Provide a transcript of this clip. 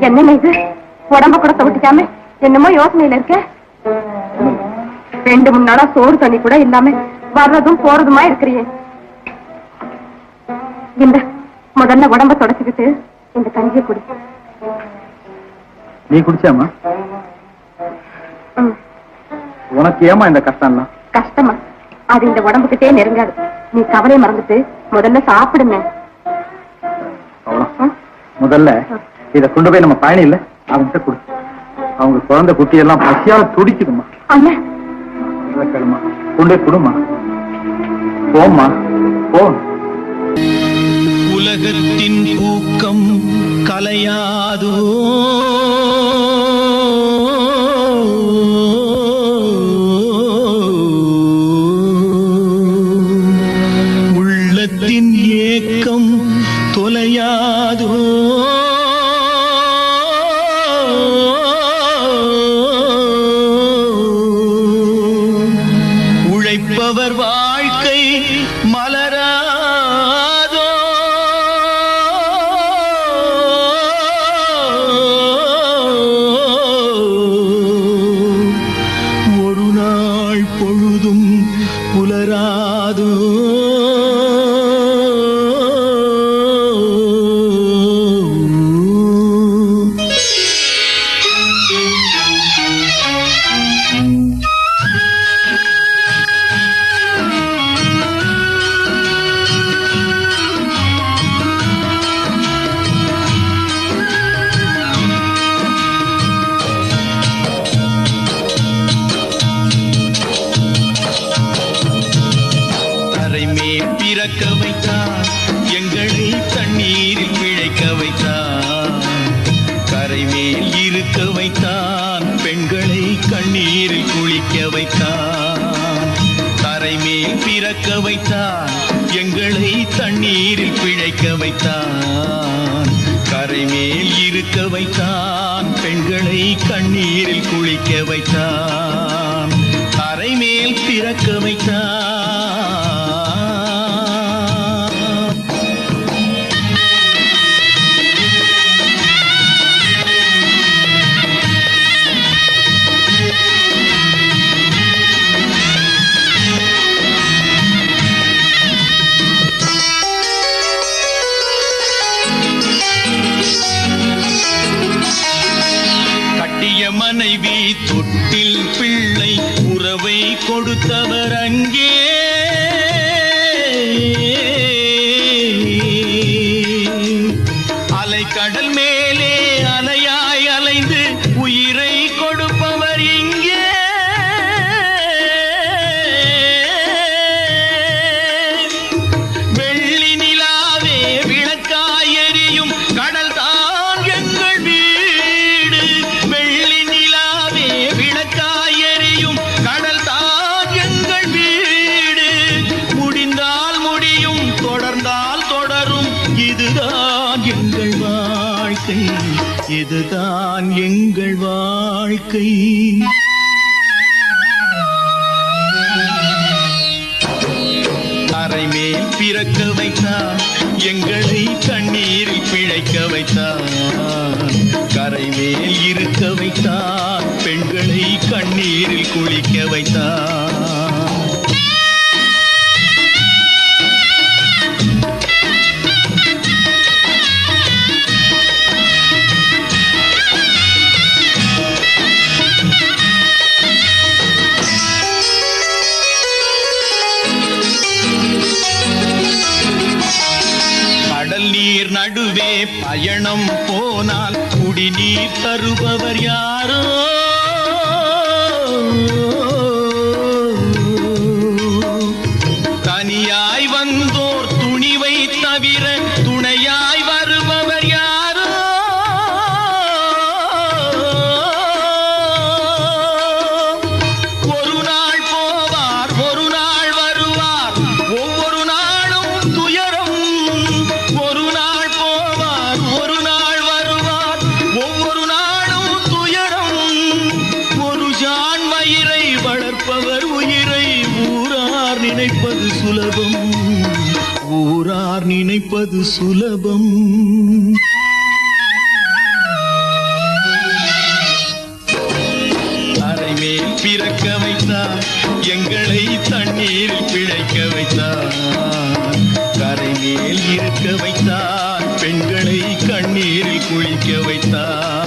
என்ன இது உடம்ப கூட தவிட்டிக்காம என்னமோ யோசனையில இருக்க. 2-3 நாளா சோறு தண்ணி கூட இல்லாம வர்றதும் போறதுமா இருக்கிறீங்க. இந்த முதல்ல உடம்ப தொடச்சுக்கிட்டு இந்த கஞ்சியை குடி. நீ குடிச்சாமா? உனக்கு ஏமா இந்த கஷ்டம்? கஷ்டமா? அது இந்த உடம்புக்கிட்டே நெருங்காது. நீ கவலையை மறந்துட்டு முதல்ல சாப்பிடுங்க. முதல்ல இத கொண்டு போய் நம்ம பயணம் இல்ல அவங்க கொடு. அவங்க குழந்தை குட்டி எல்லாம் பசியால துடிக்குதுமா. கேளுமா, கொண்டு போய் கொடுமா. போம்மா போ. உலகத்தின் ஊக்கம் கலையாதோ, உள்ளத்தின் ஏக்கம் தொலையாதோ, உழைப்பவர் வாழ்க்கை மலராதோ, ஒரு நாள் பொழுதும் புலராதோ. பிறக்க வைத்தார் எங்களை தண்ணீரில் பிழைக்க வைத்தார், கரைமேல் இருக்க வைத்தான் பெண்களை கண்ணீரில் குளிக்க வைத்தான். கரைமேல் பிறக்க வைத்தார் எங்களை தண்ணீரில் பிழைக்க வைத்தான், கரைமேல் இருக்க வைத்தான் பெண்களை கண்ணீரில் குளிக்க வைத்தான். கரைமேல் பிறக்க வைத்தான். மனைவி தொட்டில் பிள்ளை உறவை கொடுத்தவர் அங்கே, அலைக்கடல் மேலே அலையாய் அலைந்து உயிரை கொடுப்பவர் இங்கே. வெள்ளி நிலாவே விளக்காய் எரியும் கடல் தான் எங்கள் வீடு, வெள்ளி நிலாவே விளக்காய் எரியும் கடல் தான் எங்கள் வீடு. முடிந்தால் முடியும் தொடர்ந்தால் தொடரும் இதுதான் எங்கள் வாழ்க்கை, இதுதான் எங்கள் வாழ்க்கை. கரைமேல் பிறக்க வைத்தான் எங்களை கண்ணீரில் பிழைக்க வைத்தான், கரைமேல் இருக்க வைத்தான் பெண்களை கண்ணீரில் குளிக்க வைத்தான். கடல் நீர் நடுவே பயணம் போனால் குடிநீர் தருபவர் யாரோ, தனியாய் வந்தோர் துணிவை தவிர துணையாய் வருபவர் யாரோ, ஒரு நாள் போவார் ஒரு நாள் வருவார் ஒவ்வொரு நாளும் துயரம், ஒரு நாள் போவார் ஒரு நாள் வருவார் ஒவ்வொரு நாளும் துயரம். ஒரு ஜான் வயிறை வளர்ப்பவர் உயிரை ஊரார் நினைப்பது சுலபம், ஊரார் நினைப்பது சுலபம். பிறக்க வைத்தான், எங்களை தண்ணீரில் பிழைக்க வைத்தான், கரை மேல் இருக்க வைத்தான், பெண்களை கண்ணீரில் குளிக்க வைத்தான்.